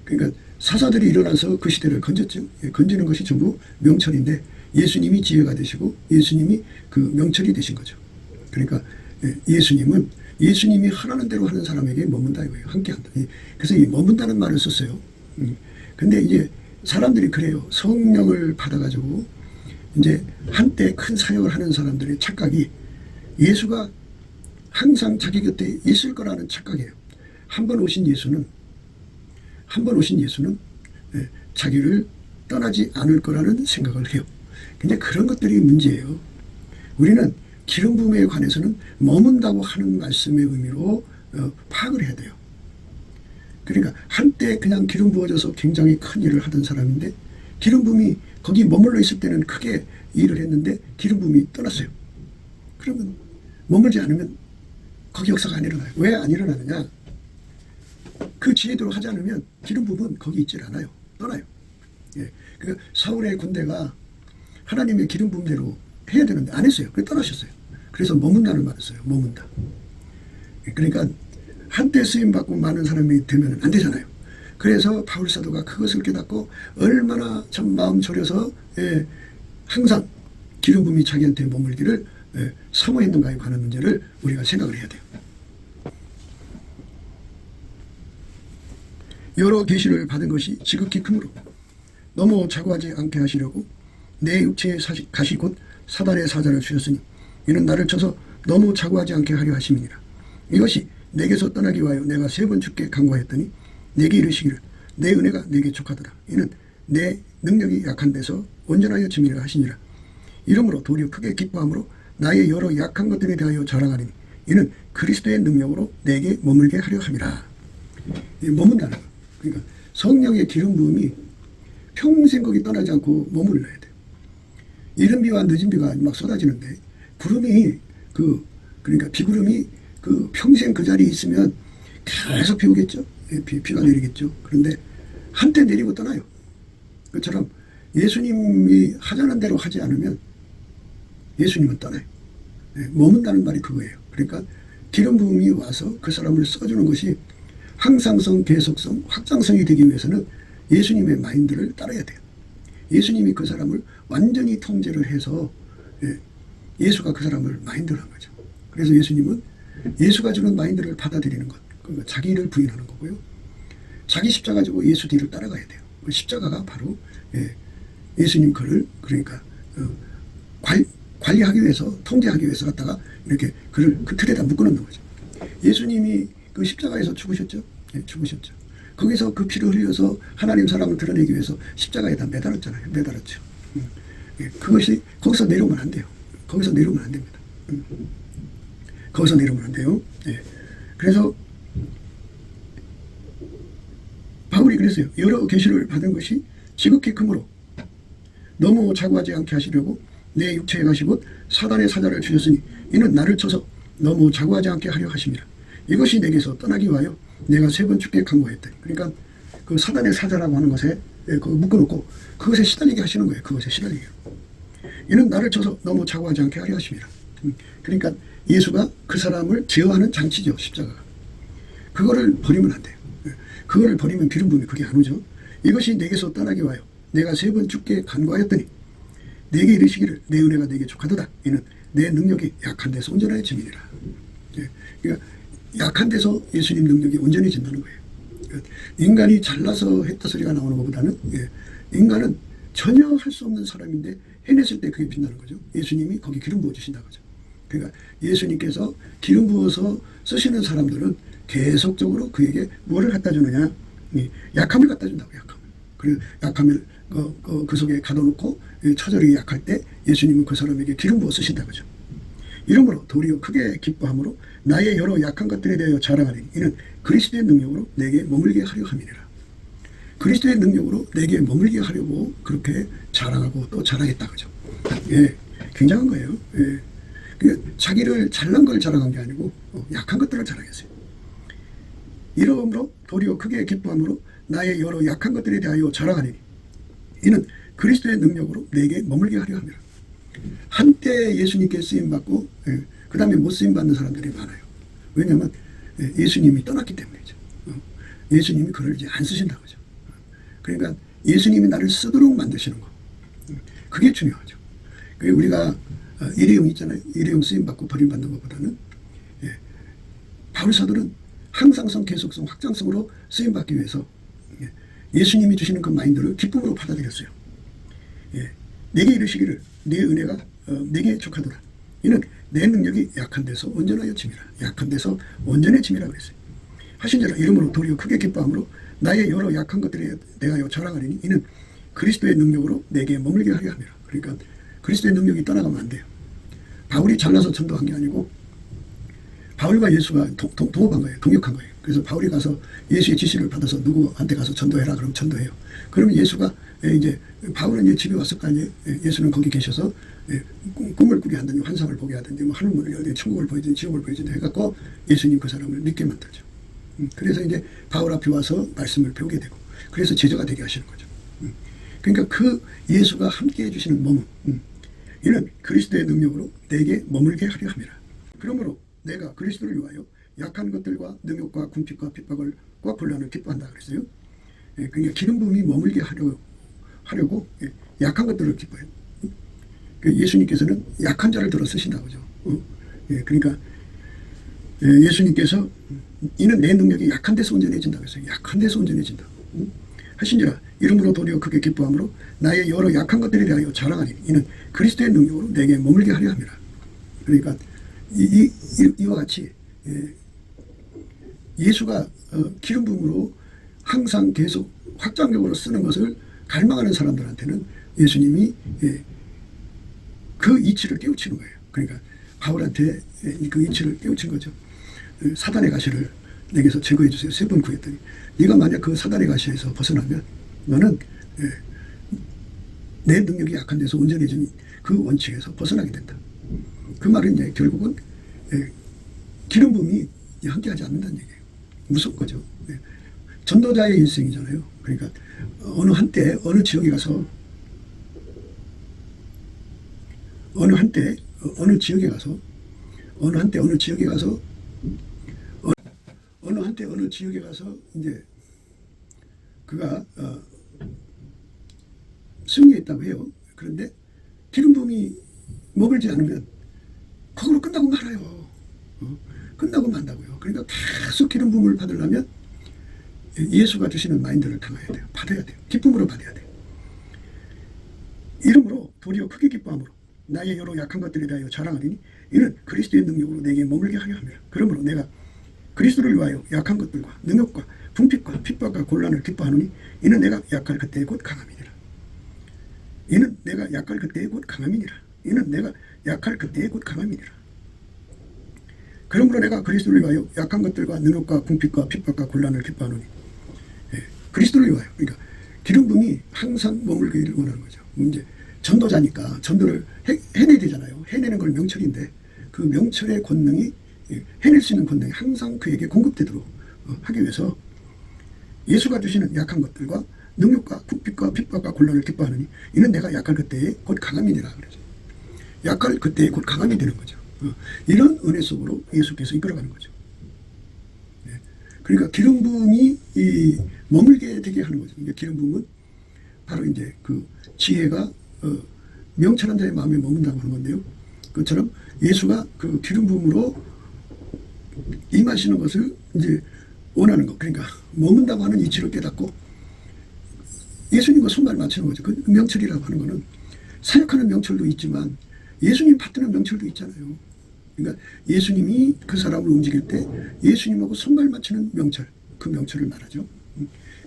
그러니까 사사들이 일어나서 그 시대를 건졌죠. 건지는 것이 전부 명철인데, 예수님이 지혜가 되시고 예수님이 그 명철이 되신 거죠. 그러니까 예수님이 하라는 대로 하는 사람에게 머문다 이거예요. 함께한다. 그래서 이 머문다는 말을 썼어요. 근데 이제 사람들이 그래요. 성령을 받아가지고 이제 한때 큰 사역을 하는 사람들의 착각이 예수가 항상 자기 곁에 있을 거라는 착각이에요. 한 번 오신 예수는 자기를 떠나지 않을 거라는 생각을 해요. 근데 그런 것들이 문제예요. 우리는 기름 부음에 관해서는 머문다고 하는 말씀의 의미로 파악을 해야 돼요. 그러니까 한때 그냥 기름 부어져서 굉장히 큰 일을 하던 사람인데, 기름 부음이 거기 머물러 있을 때는 크게 일을 했는데 기름 부음이 떠났어요. 그러면 머물지 않으면 거기 역사가 안 일어나요. 왜 안 일어나느냐? 그 지혜대로 하지 않으면 기름 부음은 거기 있질 않아요. 떠나요. 그러니까 사울의 군대가 하나님의 기름 부음대로 해야 되는데 안 했어요. 그래서 떠나셨어요. 그래서 머문다는 말을 써요. 머문다. 그러니까 한때 쓰임받고 많은 사람이 되면 안 되잖아요. 그래서 바울 사도가 그것을 깨닫고 얼마나 참 마음 졸여서 항상 기름 부음이 자기한테 머물기를 사모했는가에 관한 문제를 우리가 생각을 해야 돼요. 여러 계시를 받은 것이 지극히 크므로 너무 자고하지 않게 하시려고 내 육체의 가시 곧 사단의 사자를 주셨으니 이는 나를 쳐서 너무 자고하지 않게 하려 하심이니라. 이것이 내게서 떠나기 위하여 내가 3번 주께 간구하였더니 내게 이르시기를 내 은혜가 내게 족하더라. 이는 내 능력이 약한 데서 온전하여 증인을 하시니라. 이러므로 도리어 크게 기뻐함으로 나의 여러 약한 것들에 대하여 자랑하리니 이는 그리스도의 능력으로 내게 머물게 하려 함이라. 머문다는 거. 그러니까 성령의 기름 부음이 평생 거기 떠나지 않고 머물러야 돼요. 이른 비와 늦은 비가 막 쏟아지는데 구름이 그러니까 비구름이 평생 그 자리에 있으면 계속 비 오겠죠. 비가 내리겠죠. 그런데 한때 내리고 떠나요. 그처럼 예수님이 하자는 대로 하지 않으면 예수님은 떠나요. 머문다는 말이 그거예요. 그러니까 기름 부음이 와서 그 사람을 써주는 것이 항상성, 계속성, 확장성이 되기 위해서는 예수님의 마인드를 따라야 돼요. 예수님이 그 사람을 완전히 통제를 해서 예수가 그 사람을 마인드를 한 거죠. 그래서 예수님은 예수가 주는 마인드를 받아들이는 것, 그러니까 자기를 부인하는 거고요. 자기 십자가 지고 예수 뒤를 따라가야 돼요. 그 십자가가 바로 예수님 그를 그러니까 관리하기 위해서, 통제하기 위해서 갖다가 이렇게 그를 그 틀에다 묶어놓는 거죠. 예수님이 그 십자가에서 죽으셨죠. 죽으셨죠. 거기서 그 피를 흘려서 하나님 사랑을 드러내기 위해서 십자가에다 매달았잖아요. 매달았죠. 그것이 거기서 내려오면 안 돼요. 거기서 내려오면 안 됩니다. 거기서 내려오면 안 돼요. 그래서 바울이 그랬어요. 여러 계시를 받은 것이 지극히 크므로 너무 자고하지 않게 하시려고 내 육체에 가시고 사단의 사자를 주셨으니 이는 나를 쳐서 너무 자고하지 않게 하려 하심이라. 이것이 내게서 떠나기 위하여 내가 3번 주께 간구했다. 그러니까 그 사단의 사자라고 하는 것에 그거 묶어놓고 그것에 시달리게 하시는 거예요. 그것에 시달리게. 이는 나를 쳐서 너무 자고하지 않게 하려 하심이라. 그러니까 예수가 그 사람을 제어하는 장치죠. 십자가가. 그거를 버리면 안 돼요. 그거를 버리면 기름 부음이 그게 안 오죠. 이것이 내게서 떠나기 와요. 내가 3번 주께 간구하였더니 내게 이르시기를 내 은혜가 내게 족하도다. 이는 내 능력이 약한 데서 온전하여 짐이니라. 예, 그러니까 약한 데서 예수님 능력이 온전해진다는 거예요. 인간이 잘나서 했다 소리가 나오는 것보다는 인간은 전혀 할 수 없는 사람인데 해냈을 때 그게 빛나는 거죠. 예수님이 거기 기름 부어 주신다는 거죠. 그러니까 예수님께서 기름 부어서 쓰시는 사람들은 계속적으로 그에게 뭐를 갖다 주느냐, 약함을 갖다 준다고. 약함을. 그리고 약함을 그 속에 가둬놓고 처절히 약할 때 예수님은 그 사람에게 기름 부어 쓰신다는 거죠. 이러므로 도리어 크게 기뻐함으로 나의 여러 약한 것들에 대하여 자랑하리니 이는 그리스도의 능력으로 내게 머물게 하려 함이니라. 그리스도의 능력으로 내게 머물게 하려고 그렇게 자랑하고 또 자랑했다 그죠. 예, 굉장한 거예요. 예. 자기를 잘난 걸 자랑한 게 아니고 약한 것들을 자랑했어요. 이러므로 도리어 크게 기뻐함으로 나의 여러 약한 것들에 대하여 자랑하리니 이는 그리스도의 능력으로 내게 머물게 하려 함이라. 한때 예수님께 쓰임받고 그 다음에 못 쓰임받는 사람들이 많아요. 왜냐하면 예수님이 떠났기 때문이죠. 예수님이 그를 이제 안 쓰신다고 하죠. 그러니까 예수님이 나를 쓰도록 만드시는 거. 그게 중요하죠. 우리가 일회용 있잖아요. 일회용 쓰임받고 버림받는 것보다는 바울 사도는 항상성, 계속성, 확장성으로 쓰임받기 위해서 예수님이 주시는 그 마인드를 기쁨으로 받아들였어요. 내게 이르시기를 내 은혜가 내게 족하더라. 이는 내 능력이 약한 데서 온전하여 짐이라. 약한 데서 온전해짐이라 그랬어요. 하신지라 이름으로 도리어 크게 기뻐함으로 나의 여러 약한 것들에 대하여 자랑하리니 이는 그리스도의 능력으로 내게 머물게 하려 함이라. 그러니까 그리스도의 능력이 떠나가면 안 돼요. 바울이 잘나서 전도한 게 아니고 바울과 예수가 동업한 거예요. 동역한 거예요. 그래서 바울이 가서 예수의 지시를 받아서 누구한테 가서 전도해라. 그럼 전도해요. 그러면 예수가 이제 바울은 이제 집에 왔을 거 아니에요. 예수는 거기 계셔서 꿈을 꾸게 하든지 환상을 보게 하든지 뭐 하늘문을 열든지 천국을 보여주든지 지옥을 보여주든지 해갖고 예수님 그 사람을 믿게 만들죠. 그래서 이제 바울 앞에 와서 말씀을 배우게 되고 그래서 제자가 되게 하시는 거죠. 그러니까 그 예수가 함께 해주시는 몸은 이는 그리스도의 능력으로 내게 머물게 하려 함이라. 그러므로 내가 그리스도를 위하여 약한 것들과 능욕과 궁핍과 핍박과 곤란을 기뻐한다 그랬어요. 그러니까 기름 부음이 머물게 하려고 약한 것들을 기뻐해요. 예수님께서는 약한 자를 들어 쓰신다고 하죠. 그러니까 예수님께서 이는 내 능력이 약한 데서 온전해진다고 했어요. 약한 데서 온전해진다. 하신지라 이름으로 도리어 크게 기뻐함으로 나의 여러 약한 것들에 대하여 자랑하니 이는 그리스도의 능력으로 내게 머물게 하려 함이라. 그러니까 이와 같이 예수가 기름 부음으로 항상 계속 확장적으로 쓰는 것을 갈망하는 사람들한테는 예수님이 그 이치를 깨우치는 거예요. 그러니까 바울한테 그 이치를 깨우친 거죠. 사단의 가시를 내게서 제거해 주세요. 3번 구했더니 네가 만약 그 사단의 가시에서 벗어나면 너는 내 능력이 약한 데서 온전해진 그 원칙에서 벗어나게 된다. 그 말은 이제 결국은 기름 부음이 함께하지 않는다는 얘기예요. 무서운 거죠. 전도자의 일생이잖아요. 그러니까 어느 한때 어느 지역에 가서 어느 한때 어느 지역에 가서 이제 그가 승리했다고 해요. 그런데 기름 부음이 머물지 않으면 거기로 끝나고 말아요. 끝나고 만다고요. 그러니까 계속 기름 부음을 받으려면 예수가 주시는 마인드를 당해야 돼요. 받아야 돼요. 기쁨으로 받아야 돼요. 이러므로 도리어 크게 기뻐함으로 나의 여러 약한 것들에 대하여 자랑하리니 이는 그리스도의 능력으로 내게 머물게 하려 함이라. 그러므로 내가 그리스도를 위하여 약한 것들과 능욕과 궁핍과 핍박과 곤란을 기뻐하노니 이는 내가 약할 그때의 곧 강함이니라. 이는 내가 약할 그때의 곧 강함이니라. 그러므로 내가 그리스도를 위하여 약한 것들과 능욕과 궁핍과 핍박과 곤란을 기뻐하노니 그리스도를 위하여. 그러니까 기름 부음이 항상 머물기를 원하는 거죠. 이제 전도자니까 전도를 해내야 되잖아요. 해내는 걸 명철인데 그 명철의 권능이 해낼 수 있는 권능이 항상 그에게 공급되도록 하기 위해서 예수가 주시는 약한 것들과 능력과 궁핍과 핍박과 곤란을 기뻐하느니 이는 내가 약할 그때에 곧 강함이니라 그러죠. 약할 그때에 곧 강함이 되는 거죠. 이런 은혜 속으로 예수께서 이끌어가는 거죠. 그러니까 기름 부음이 머물게 되게 하는 거죠. 그러니까 기름 부음은 바로 이제 그 지혜가 명철한 자의 마음에 머문다고 하는 건데요. 그처럼 예수가 그 기름 부음으로 임하시는 것을 이제 원하는 것. 그러니까 머문다고 하는 이치를 깨닫고 예수님과 손발 맞추는 거죠. 그 명철이라고 하는 거는 사역하는 명철도 있지만 예수님 받드는 명철도 있잖아요. 그러니까 예수님이 그 사람을 움직일 때 예수님하고 손발 맞추는 명철, 그 명철을 말하죠.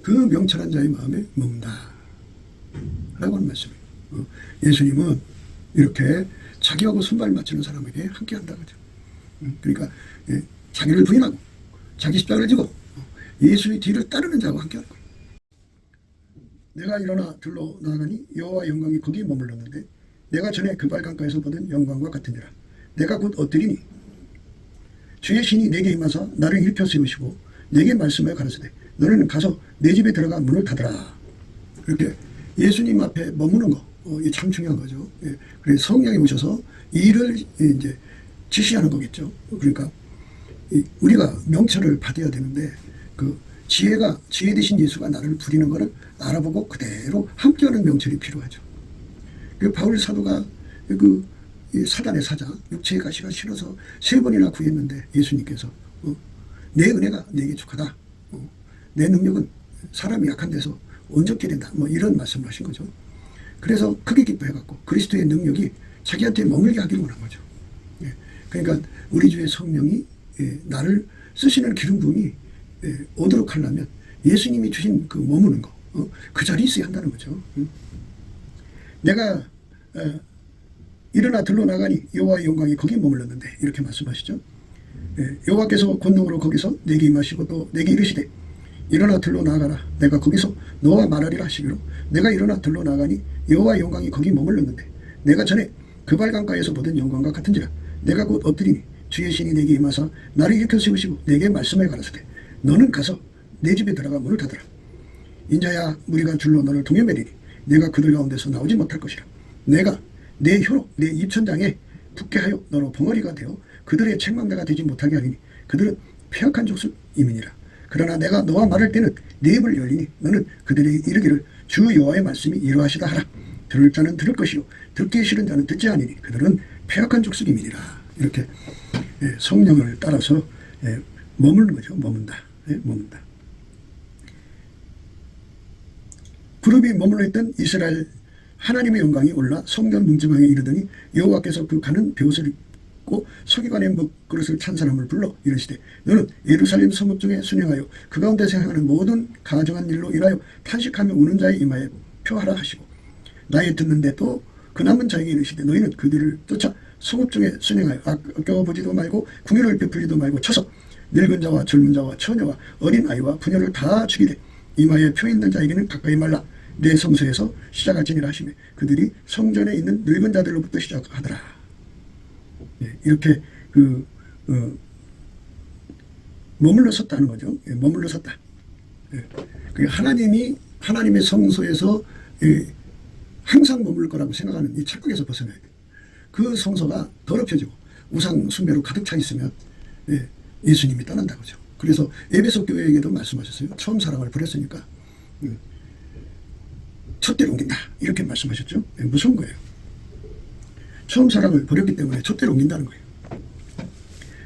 그 명철한 자의 마음에 머문다 라고 하는 말씀이에요. 예수님은 이렇게 자기하고 손발 맞추는 사람에게 함께 한다 그죠. 그러니까 자기를 부인하고 자기 십자가를 지고 예수의 뒤를 따르는 자와 함께 하는 거예요. 내가 일어나 들로 나아가니 여호와 영광이 거기에 머물렀는데 내가 전에 그 발강가에서 보던 영광과 같으니라. 내가 곧 엎드리니 주의 신이 내게 임하사 나를 일으켜 세우시고 내게 말씀하여 가라사대 너는 가서 내 집에 들어가 문을 닫으라. 이렇게 예수님 앞에 머무는 거, 이게 참 중요한 거죠. 예. 그래서 성령이 오셔서 일을 이제 지시하는 거겠죠. 그러니까 우리가 명철을 받아야 되는데 그 지혜 대신 예수가 나를 부리는 것을 알아보고 그대로 함께하는 명철이 필요하죠. 그 바울 사도가 그 사단의 사자 육체의 가시가 싫어서 3번이나 구했는데 예수님께서 내 은혜가 내게 족하다. 내 능력은 사람이 약한 데서 온전케 된다. 뭐 이런 말씀을 하신 거죠. 그래서 크게 기뻐해갖고 그리스도의 능력이 자기한테 머물게 하기를 원한 거죠. 예. 그러니까 우리 주의 성령이 나를 쓰시는 기름 부음이 오도록 하려면 예수님이 주신 그 머무는 거, 그 자리에 있어야 한다는 거죠. 내가 일어나 들로 나가니 여호와의 영광이 거기에 머물렀는데 이렇게 말씀하시죠. 여호와께서 권능으로 거기서 내게 임하시고 또 내게 이르시되 일어나 들로 나가라. 내가 거기서 너와 말하리라 하시기로 내가 일어나 들로 나가니 여호와의 영광이 거기 머물렀는데 내가 전에 그 발강가에서 보던 영광과 같은지라. 내가 곧 엎드리니 주의 신이 내게 임하사 나를 일으켜 세우시고 내게 말씀하여 가라사대 너는 가서 내 집에 들어가 문을 닫으라. 인자야 무리가 줄로 너를 동여매리니 내가 그들 가운데서 나오지 못할 것이라. 내가 내 혀로 내 입천장에 붙게 하여 너로 벙어리가 되어 그들의 책망자가 되지 못하게 하리니 그들은 폐역한 족속임이니라. 그러나 내가 너와 말할 때는 네 입을 열리니 너는 그들에게 이르기를 주 여호와의 말씀이 이러하시다 하라. 들을 자는 들을 것이요 듣기 싫은 자는 듣지 아니니 그들은 폐역한 족속임이니라. 이렇게 성령을 따라서 머무는 거죠. 머문다. 머문다. 그룹이 머물러 있던 이스라엘 하나님의 영광이 올라 성전 문지방에 이르더니 여호와께서 그 가는 벼옷을 입고 서기관의 먹그릇을 찬 사람을 불러 이르시되 너는 예루살렘 성읍 중에 순행하여 그 가운데서 행하는 모든 가정한 일로 일하여 탄식하며 우는 자의 이마에 표하라 하시고 나의 듣는데 또 그 남은 자에게 이르시되 너희는 그들을 쫓아 성읍 중에 순행하여 아껴보지도 말고 궁유를 베풀지도 말고 쳐서 늙은 자와 젊은 자와 처녀와 어린 아이와 부녀를 다 죽이되 이마에 표 있는 자에게는 가까이 말라. 내 성소에서 시작할지니라 하시며 그들이 성전에 있는 늙은 자들로부터 시작하더라. 이렇게 머물러 섰다는 거죠. 머물러 섰다. 하나님의 성소에서 항상 머물 거라고 생각하는 이 착각에서 벗어나야 돼요. 그 성소가 더럽혀지고 우상 숭배로 가득 차 있으면 예수님이 떠난다고죠. 그래서 에베소 교회에게도 말씀하셨어요. 처음 사랑을 버렸으니까 촛대로 옮긴다. 이렇게 말씀하셨죠. 무서운 거예요. 처음 사랑을 버렸기 때문에 촛대로 옮긴다는 거예요.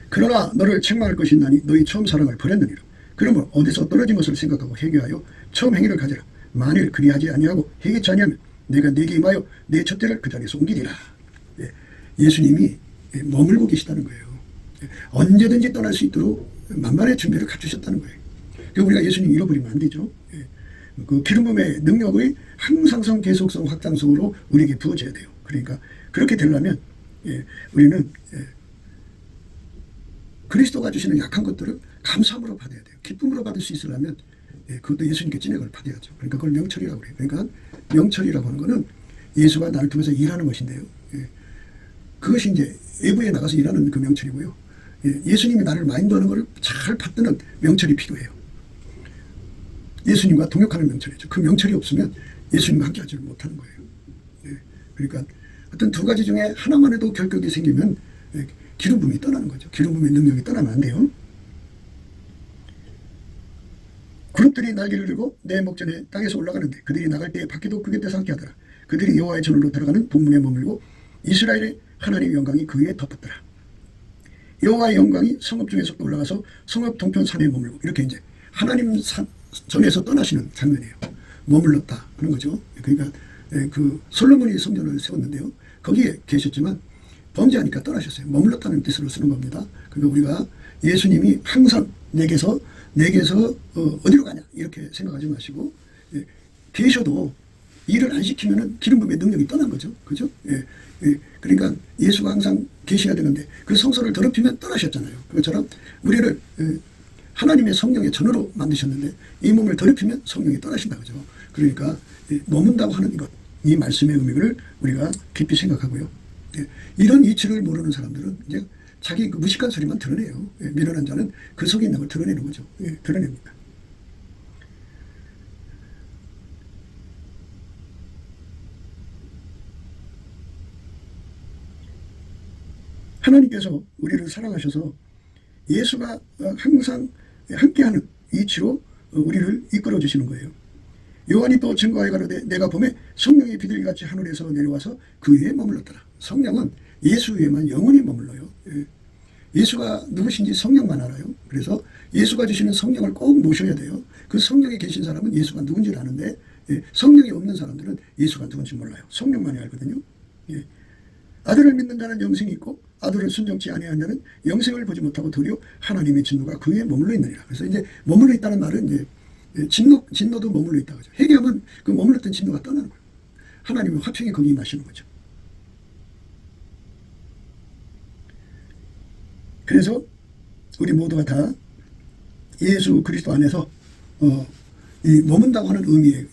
그러나 너를 책망할 것이 있나니 너희 처음 사랑을 버렸느니라. 그러므로 어디서 떨어진 것을 생각하고 회개하여 처음 행위를 가져라. 만일 그리하지 아니하고 회개치 아니하면 내가 네게 임하여 내 촛대를 그 자리에서 옮기리라. 예수님이 머물고 계시다는 거예요. 언제든지 떠날 수 있도록 만반의 준비를 갖추셨다는 거예요. 우리가 예수님 잃어버리면 안 되죠. 그 기름 부음의 능력의 항상성, 계속성, 확장성으로 우리에게 부어져야 돼요. 그러니까 그렇게 되려면 우리는 그리스도가 주시는 약한 것들을 감사함으로 받아야 돼요. 기쁨으로 받을 수 있으려면 그것도 예수님께 진액을 받아야죠. 그러니까 그걸 명철이라고 그래요. 그러니까 명철이라고 하는 것은 예수가 나를 통해서 일하는 것인데요. 그것이 이제 외부에 나가서 일하는 그 명철이고요. 예수님이 나를 마인드하는 것을 잘 받드는 명철이 필요해요. 예수님과 동역하는 명철이죠. 그 명철이 없으면 예수님과 함께하지 못하는 거예요. 그러니까 어떤 두 가지 중에 하나만 해도 결격이 생기면 기름 부음이 떠나는 거죠. 기름 부음의 능력이 떠나면 안 돼요. 그룹들이 날개를 들고 내 목전에 땅에서 올라가는데 그들이 나갈 때에 밖에도 그 곁에서 함께하더라. 그들이 여호와의 전으로 들어가는 동문에 머물고 이스라엘의 하나님의 영광이 그 위에 덮었더라. 여호와의 영광이 성읍 중에서 올라가서 성읍 동편 산에 머물고 이렇게 이제 하나님 전에서 떠나시는 장면이에요. 머물렀다 하는 거죠. 그러니까 그 솔로몬이 성전을 세웠는데요. 거기에 계셨지만 범죄하니까 떠나셨어요. 머물렀다는 뜻으로 쓰는 겁니다. 그러니까 우리가 예수님이 항상 내게서 어디로 가냐 이렇게 생각하지 마시고 계셔도 일을 안 시키면은 기름 부음의 능력이 떠난 거죠. 그죠? 그러니까 예수가 항상 계셔야 되는데 그 성소를 더럽히면 떠나셨잖아요. 그것처럼 우리를 하나님의 성령의 전으로 만드셨는데 이 몸을 더럽히면 성령이 떠나신다 그죠? 그러니까 머문다고 하는 것, 이 말씀의 의미를 우리가 깊이 생각하고요. 이런 이치를 모르는 사람들은 이제 자기 그 무식한 소리만 드러내요. 미련한 자는 그 속에 있는 걸 드러내는 거죠. 드러냅니다. 하나님께서 우리를 사랑하셔서 예수가 항상 함께하는 이치로 우리를 이끌어 주시는 거예요. 요한이 또 증거하여 가로되 내가 봄에 성령이 비둘기같이 하늘에서 내려와서 그 위에 머물렀더라. 성령은 예수 위에만 영원히 머물러요. 예수가 누구신지 성령만 알아요. 그래서 예수가 주시는 성령을 꼭 모셔야 돼요. 그 성령이 계신 사람은 예수가 누군지를 아는데 성령이 없는 사람들은 예수가 누군지 몰라요. 성령만이 알거든요. 아들을 믿는 자는 영생이 있고 아들을 순종치 아니하는 자는 영생을 보지 못하고 도리어 하나님의 진노가 그 위에 머물러 있느니라. 그래서 이제 머물러 있다는 말은 이제 진노도 머물러 있다 그죠. 회개하면 그 머물렀던 진노가 떠나는 거예요. 하나님의 화평이 거기 임하시는 거죠. 그래서 우리 모두가 다 예수 그리스도 안에서 이 머문다고 하는 의미를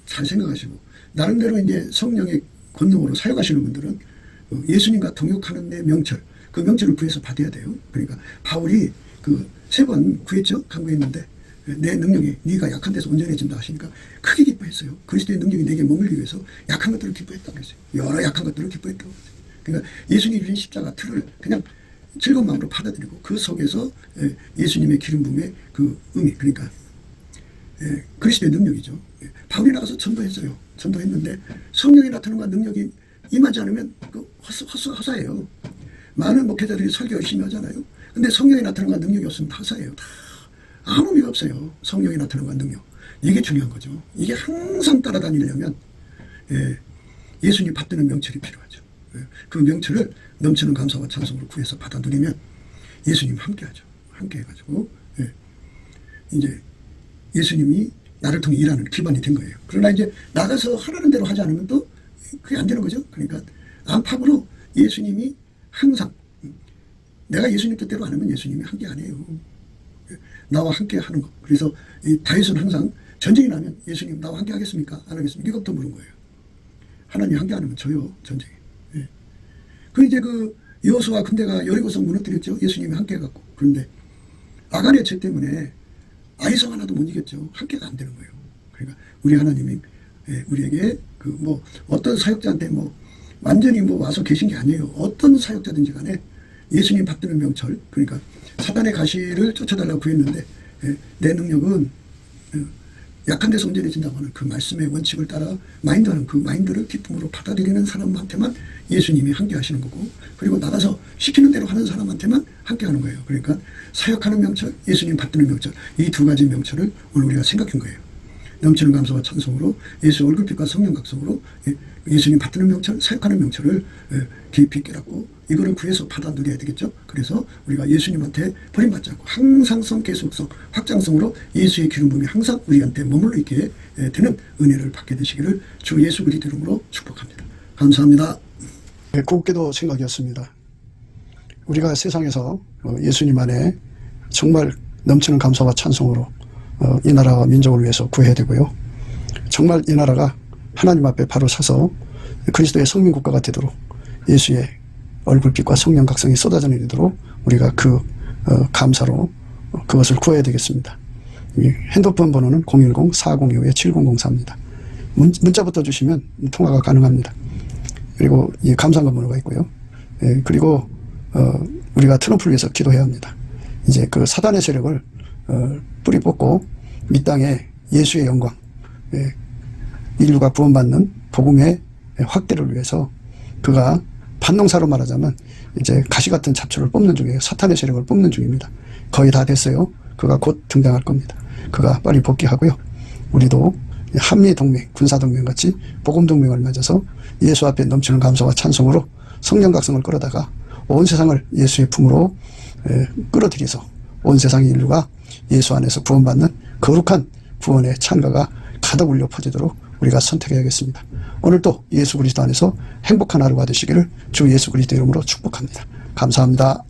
잘 생각하시고 나름대로 이제 성령의 권능으로 사역하시는 분들은 예수님과 동역하는 데 명철, 그 명철을 구해서 받아야 돼요. 그러니까 바울이 그 3번 구했죠. 강구했는데 내 능력이 네가 약한 데서 온전해진다 하시니까 크게 기뻐했어요. 그리스도의 능력이 내게 머물기 위해서 약한 것들을 기뻐했다고 그랬어요. 여러 약한 것들을 기뻐했다고 그랬어요. 그러니까 예수님이 주신 십자가 틀을 그냥 즐거운 마음으로 받아들이고 그 속에서 예수님의 기름 부음의 그 의미, 그러니까 그리스도의 능력이죠. 바울이 나가서 전도했어요. 전도했는데 성령이 나타나는 능력이 임하지 않으면 그 허사예요. 많은 목회자들이 설교 열심히 하잖아요. 근데 성령이 나타나는 능력이 없으면 허사예요. 다 아무 의미가 없어요. 성령이 나타나는 능력. 이게 중요한 거죠. 이게 항상 따라다니려면 예수님 받드는 명철이 필요하죠. 그 명철을 넘치는 감사와 찬송으로 구해서 받아 누리면 예수님 함께하죠. 함께 해가지고 이제 예수님이 나를 통해 일하는 기반이 된 거예요. 그러나 이제 나가서 하라는 대로 하지 않으면 또 그게 안 되는 거죠. 그러니까 안팎으로 예수님이 항상 내가 예수님 뜻대로 안 하면 예수님이 함께 안 해요. 나와 함께 하는 거. 그래서 이 다윗은 항상 전쟁이 나면 예수님 나와 함께 하겠습니까? 안 하겠습니까? 이것부터 물은 거예요. 하나님 함께 안 하면 져요. 전쟁에. 그 이제 그 여호수아 군대가 여리고성 무너뜨렸죠. 예수님이 함께 해갖고. 그런데 아간의 죄 때문에 아이성 하나도 못 이겼죠. 함께가 안 되는 거예요. 그러니까 우리 하나님이 우리에게 그 뭐 어떤 사역자한테 뭐 완전히 뭐 와서 계신 게 아니에요. 어떤 사역자든지 간에 예수님 받드는 명철, 그러니까 사단의 가시를 쫓아달라고 구했는데 내 능력은 약한 데서 온전해진다고 하는 그 말씀의 원칙을 따라 마인드하는 그 마인드를 기쁨으로 받아들이는 사람한테만 예수님이 함께 하시는 거고, 그리고 나가서 시키는 대로 하는 사람한테만 함께 하는 거예요. 그러니까 사역하는 명철, 예수님 받드는 명철, 이 두 가지 명철을 오늘 우리가 생각한 거예요. 넘치는 감사와 찬송으로 예수 얼굴빛과 성령 각성으로 예수님 받드는 명철, 사역하는 명철을 깊이 깨닫고 이거를 구해서 받아 누려야 되겠죠. 그래서 우리가 예수님한테 버림받지 않고 항상성, 계속성, 확장성으로 예수의 기름 부음이 항상 우리한테 머물러 있게 되는 은혜를 받게 되시기를 주 예수 그리스도 이름으로 축복합니다. 감사합니다. 곱게도 생각이었습니다. 우리가 세상에서 예수님 안에 정말 넘치는 감사와 찬송으로 이 나라와 민족을 위해서 구해야 되고요. 정말 이 나라가 하나님 앞에 바로 서서 그리스도의 성민국가가 되도록 예수의 얼굴빛과 성령 각성이 쏟아져 내리도록 우리가 그 감사로 그것을 구해야 되겠습니다. 핸드폰 번호는 010-402-7004입니다. 문자부터 주시면 통화가 가능합니다. 그리고 이 감사한 번호가 있고요. 그리고 우리가 트럼프를 위해서 기도해야 합니다. 이제 그 사단의 세력을 뿌리 뽑고 이 땅에 예수의 영광, 인류가 구원받는 복음의 확대를 위해서 그가 반농사로 말하자면 이제 가시 같은 잡초를 뽑는 중이에요. 사탄의 세력을 뽑는 중입니다. 거의 다 됐어요. 그가 곧 등장할 겁니다. 그가 빨리 복귀하고요. 우리도 한미동맹, 군사동맹 같이 복음동맹을 맺어서 예수 앞에 넘치는 감사와 찬송으로 성령각성을 끌어다가 온 세상을 예수의 품으로 끌어들여서 온 세상의 인류가 예수 안에서 구원받는 거룩한 구원의 찬가가 가득 울려 퍼지도록 우리가 선택해야겠습니다. 오늘도 예수 그리스도 안에서 행복한 하루가 되시기를 주 예수 그리스도 이름으로 축복합니다. 감사합니다.